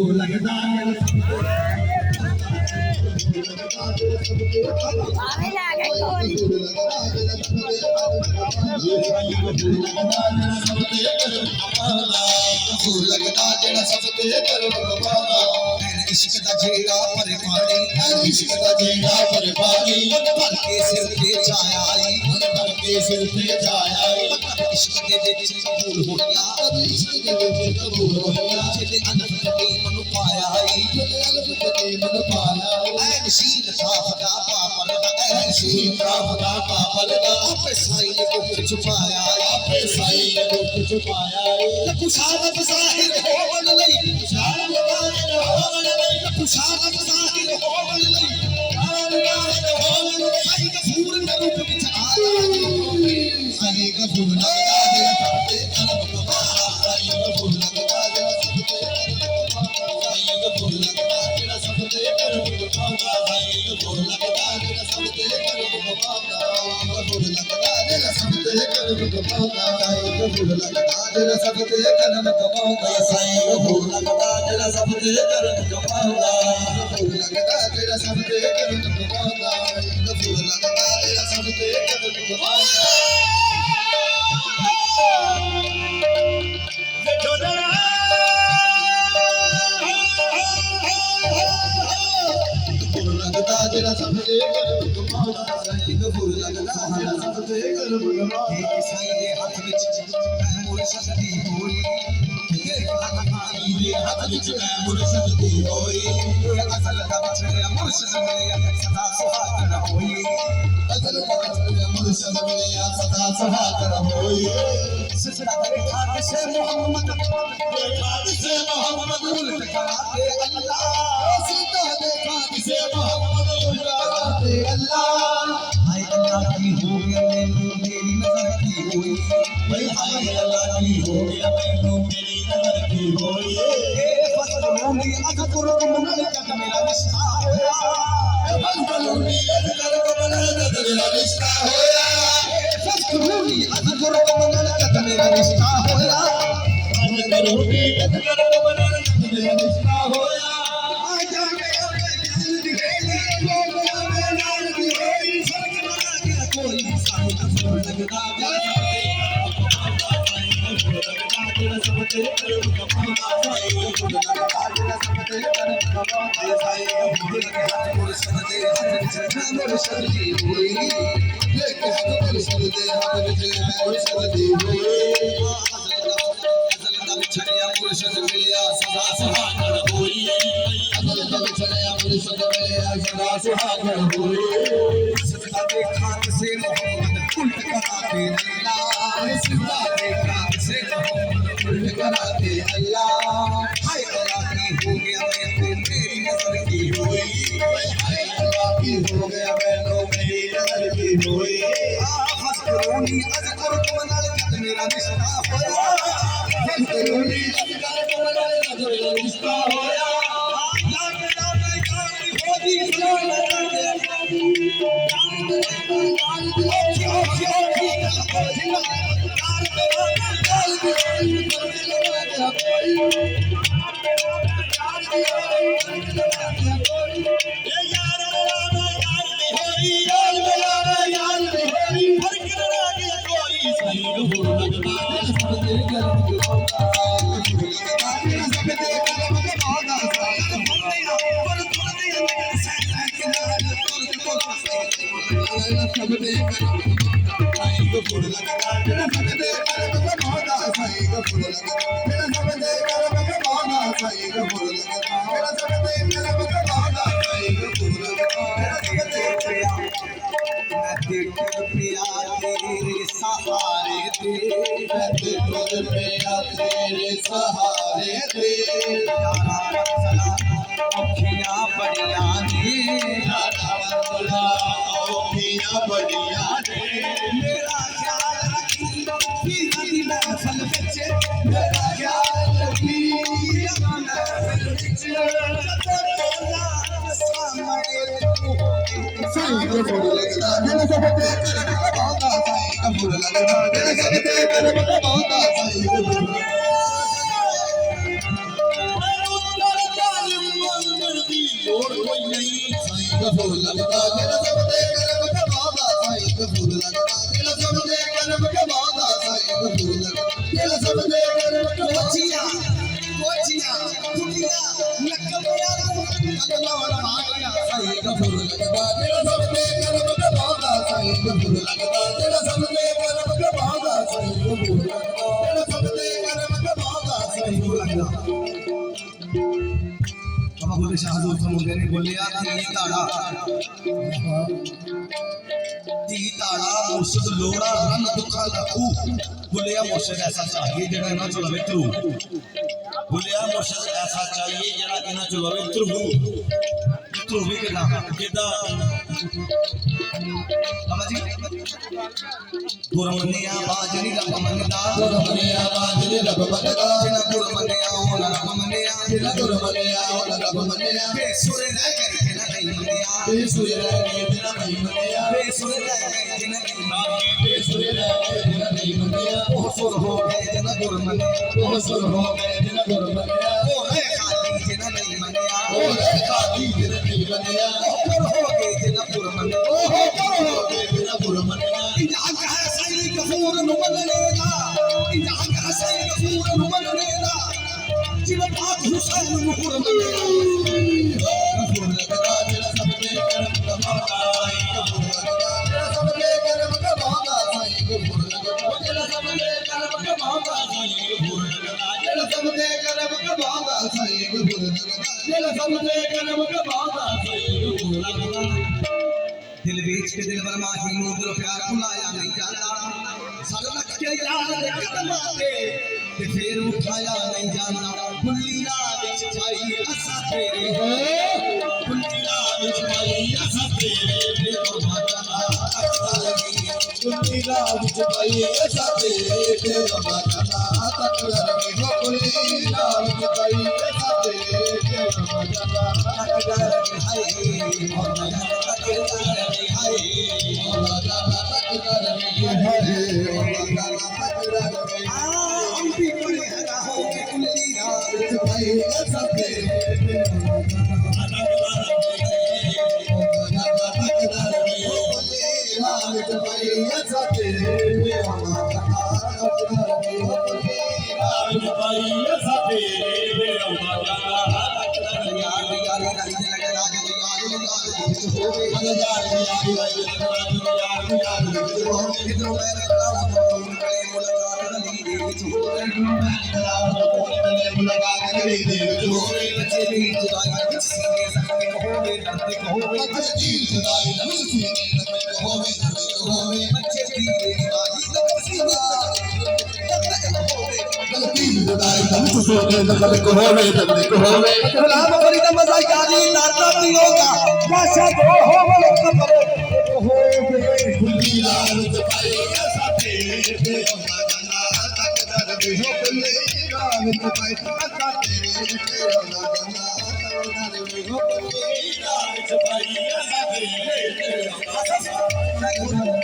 इश्क दा जेड़ा पर पानी इश्क दा जेड़ा पर पानी भर के सिर ते छाया आई भर के सिर ते छाया आई इश्क दे विच कबूल हो गया इश्क दे विच कबूल हो गया जेदे अनफ ते मनु पाया आई जेदे अनफ ते मनु पाया ऐ नसीब था खुदा पापल दा ऐ नसीब था खुदा पापल दा आपे साईं ने कुछ छुपाया आपे साईं ने कुछ छुपाया कुशादत ज़ाहिर होवन लई कुशादत ज़ाहिर होवन लई कुशादत ज़ाहिर होवन लई कुशादत होवन साईं गफूर दे रूप विच आया साईं गफूर लगदा दे ते कलम कबारा साईं गफूर लगदा दे साईं गफूर लगदा जेड़ा सब ते करम कबारा साईं गफूर लगदा जेड़ा सब ते करम कबारा गफूर लगदा जेड़ा सब ते करम कबारा साईं गफूर लगदा जेड़ा सब ते करम कबारा साईं गफूर लगदा जेड़ा सब ते करम कबारा गफूर लगदा जेड़ा सब ते करम कबारा गफूर लगदा जेड़ा सब ते करम कबारा जेड़ा सब ते करम कबारा साईं गफूर लगदा जेड़ा सब ते करम कबारा साईं दे हाथ विच मुर्शद दी होई हाथ विच मुर्शद दी होई असल दा विच मुर्शद मिलिया सदा सुहागन होई असल दा विच मुर्शद मिलिया सदा सुहागन होई सजदा देखा से मोहम्मद उल्ट कराते अल्लाह सजदा देखा से मोहम्मद उल्ट कराते अल्लाह हाय अल्लाह की हो गया मैनू मेरी नजर की होई भाई हाय अल्लाह की हो गया मैनू मेरी नजर की होई ए फसलोंदी अज़कुर कमल तक मेरा रिश्ता होया ए फसलोंदी अज़कुर कमल तक मेरा रिश्ता होया ए फसलोंदी अज़कुर कमल तक मेरा रिश्ता होया फसलोंदी अज़कुर कमल तक मेरा रिश्ता होया आजा मेरा जान दी होई फर्क बना के कोई साईं गफूर लगदा जेड़ा सब ते करम कबारा साईं गफूर लगदा जेड़ा सब ते करम कबारा साईं गफूर लगदा मुर्शद दे हाथ विच मुर्शद दी होई देख हाथ मुर्शद दे हाथ विच मुर्शद दी होई असल दा विछड़िया मुर्शद मिलिया सदा सुहागन होई असल दा विछड़िया मुर्शद मिलिया सदा सुहागन होई सजदा देखा से मोहम्मद उल्ट कराते अल्लाह सजदा देखा से उल्ट कराते अल्लाह हाय अल्लाह की हो गया मैं तो मेरी नजर की होई हाय अल्लाह की हो गया मैं तो मेरी नजर की होई फसलोनी अज़कुर कमल तक मेरा रिश्ता होया फसलोनी अज़कुर कमल तक मेरा रिश्ता होया लागे लागे काली होदी जान लागे तेरे सहारे दे औखियां बड़िया ने औखियां बड़िया ने मेरा ख्याल रखी पीर दी महफिल विच मेरा ख्याल रखी महफिल विच तोला सामने साईं गफूर लगदा जेड़ा सब ते करम कबारा साईं गफूर लगदा जेड़ा सब ते करम कबारा साईं गफूर फूल लगदा दिल सबदे करम कमादा साईं दा फूल लगदा दिल सबदे करम कमादा साईं दा फूल लगदा दिल सबदे करम कोचिया कोचिया कुटिया नकबिया लगलावण माया साईं दा फूल लगदा दिल सबदे करम कमादा साईं दा फूल लगदा दिल सबदे करम कमादा साईं दा फूल लगदा दिल सबदे करम कमादा साईं दा फूल लगदा बाबा बोले शाहजोर फरमाते ने बोले यार ती ताड़ा मुर्शद लोड़ा रंग दुखा लखू बोले यार मुर्शद ऐसा चाहिए जड़ा ना चलावे तरू बोले यार मुर्शद ऐसा चाहिए जड़ा ना चलावे तरू तरू भी किदा किदा बाबा जी गुरमनिया बाजनी रब मनदा गुरमनिया बाजनी रब मनदा जिना गुरमनिया ओना रब मनिया जिना गुरमनिया ओना रब मनिया बेसुर रह गए जिना नहीं मनिया बेसुर रह गए जिना नहीं मनिया बेसुर रह गए जिना नहीं मनिया बेसुर रह गए जिना नहीं मनिया ओ सुर हो गए जिना गुरमनिया ओ सुर हो गए जिना गुरमनिया ओ रे खाती जिना नहीं मनिया ओ रे खाती जिना नहीं मनिया ओ कर हो गए जिना गुरमनिया ओ हो कर हो गए जिना गुरमनिया इजाक है सही गफूर नुमलेगा इजाक है सही गफूर नुमलेगा जिना बात हुसैन मुहर मलेगा गफूर लगदा दिल सबके करम कमादा गफूर लगदा दिल सबके करम कमादा साईं गफूर लगदा दिल सबके करम कमादा साईं गफूर लगदा दिल सबके करम कमादा साईं गफूर लगदा दिल सबके करम कमादा साईं गफूर लगदा दिल बेच के दिल बरमाही नूर दिल प्यार भुलाया नहीं जाता सर लग के यार कदम आते ते फिर उठाया नहीं जाना गुल्लीला विच पाई असा तेरे गुल्लीला विच पाई असा तेरे तेरो माता अक्ता लगी गुल्लीला विच पाई असा तेरे तेरो माता अक्ता लगी हो गुल्लीला विच पाई असा तेरे तेरो माता अक्ता लगी हाय और मैं गुलाम फरीद मजा यारी नाता पियोगा भाषा दो हो मलक करो हो गुल्ली लाल जपाई ऐसा तेरे पे होगा गाना तकदर भी हो गुल्ली लाल जपाई ऐसा तेरे पे होगा गाना तकदर भी हो गुल्ली लाल जपाई ऐसा तेरे पे होगा गाना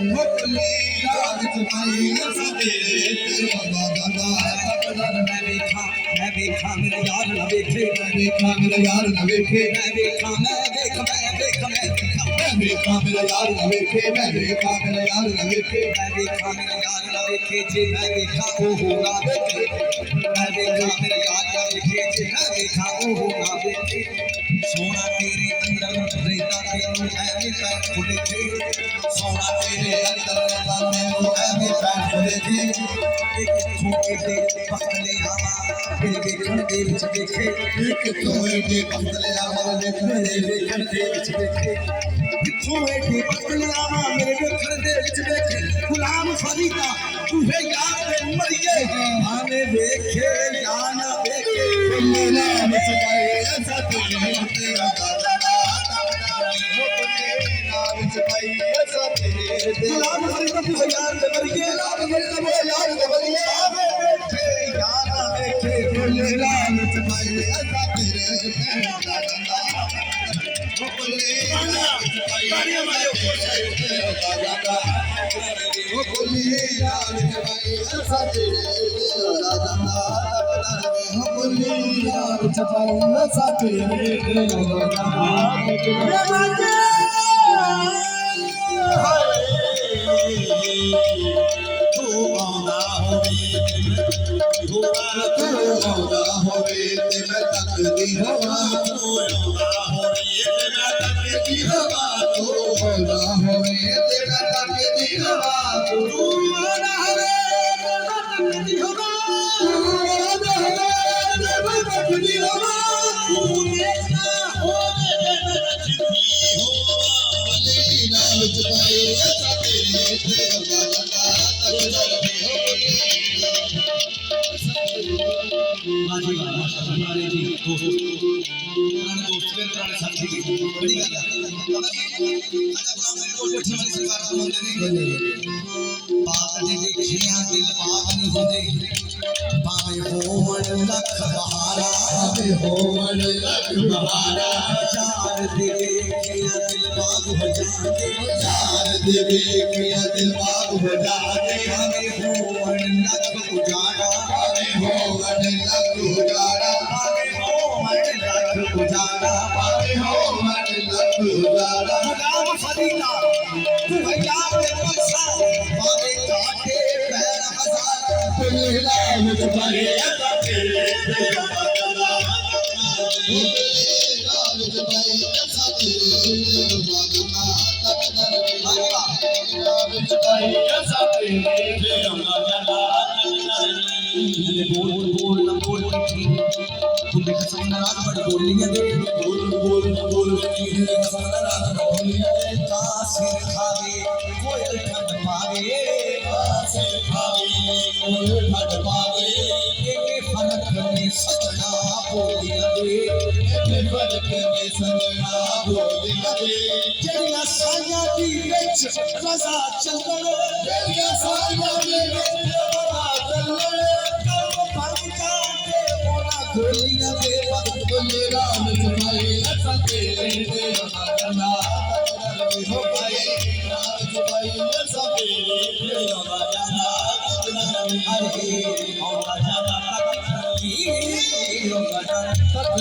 हो गुल्ली लाल जपाई ऐसा तेरे पे होगा गाना तकदर मैं देखा मेरे यार न देखे मैं देखा मेरे यार न देखे मैं देखा मैं देख मैं देख मैं देखा मेरे यार न देखे मैं देखा मेरे यार न देखे मैं देखा मेरे यार न देखे जे मैं देखा वो होगा देखे मैं देखा मेरे यार न देखे जे मैं देखा वो होगा देखे सोना तेरे अंदर रहता तेनू ऐवे पैर खुले थे सोना तेरे अंदर रहता तेनू ऐवे पैर खुले थे एक ठोके दे पकड़े आवा मेरे देखण दे विच देखे एक ठोके दे पकड़े आवा मेरे देखण दे विच देखे किथों एडी पकड़े आवा मेरे देखण दे विच देखे गुलाम फरीदा तुहे यार दे मरिए आने देखे या ना देखे मेरा विच पाए ऐसा तेरा गाना हो मेरा विच पाए ऐसा तेरे गुलाम फरीदा तुहे यार दे मरिए गुलाम फरीदा यार दे मरिए आवे बैठे यार ना देखे मेरा विच पाए ऐसा तेरे गाना हो मेरा विच पाए तालियां मारो गाना हो मेरा विच पाए ऐसा तेरे गाना हो मेरा विच पाए ऐसा तेरे गाना ਹੋਵਾ ਤੂੰ ਆਉਂਦਾ ਹੋਵੇ ਤੇ ਮੈਂ ਤੱਕਦੀ ਹੋਵਾਂ ਤੂੰ ਆਉਂਦਾ ਹੋਵੇ ਤੇ ਮੈਂ ਤੱਕਦੀ ਹੋਵਾਂ ਤੂੰ ਆਉਂਦਾ ਹੋਵੇ ਤੇ ਮੈਂ ਤੱਕਦੀ ਹੋਵਾਂ ਤੂੰ ਆਉਂਦਾ ਹੋਵੇ ਤੇ ਮੈਂ ਤੱਕਦੀ ਹੋਵਾਂ ਤੂੰ ਦੇਖਦਾ ਹੋਵੇ ਤੇ ਮੈਂ ਨੱਚਦੀ ਹੋਵਾਂ ਵਲੀ ਨਾਲ ਵਿੱਚ ਪਾਏ ਅਸਾਂ ਤੇਰੇ ਤੇ ਅੱਲਾ ਲੱਗਾ ਤੱਕ बाजी हमारे जी दोस्त पुराने दोस्त के पुराने साथी की बड़ी गल है सरकार सुनाते नहीं बाग दे देखिया दिल बाग नहीं होंदे भावे होवन लख बहारा भावे होवन लख बहारा चार दे देखिया दिल बाग हो जाते चार दे देखिया दिल बाग हो जाते भावे होवन लख उजाड़ा भावे होवन लख उजाड़ा भावे होवन लख उजाड़ा भावे होवन लख उजाड़ा नाम फरीदा तू भैया के बसा भावे काटे पैर हजार पुल्ला मुझ परे तेरे पे बदला मुझ परे साथी बदला मुझ परे साथी बदला बोल तुम देख समझना रात बड़ बोलियां दे बोल कासिर खावे कोई ठंड पावे कासिर खावे कोई ठंड पावे एक फरक में सजना बोलियां दे एक फरक में सजना बोलियां दे जड़ियां साया दी विच रजा चलण जड़ियां साया दी विच रजा चलण गोलियां दे वक्त मेरा मिठाई सके ते मगना हो पाए राज भाई सके ते मगना अरे हो जाना तक की हो जाना तक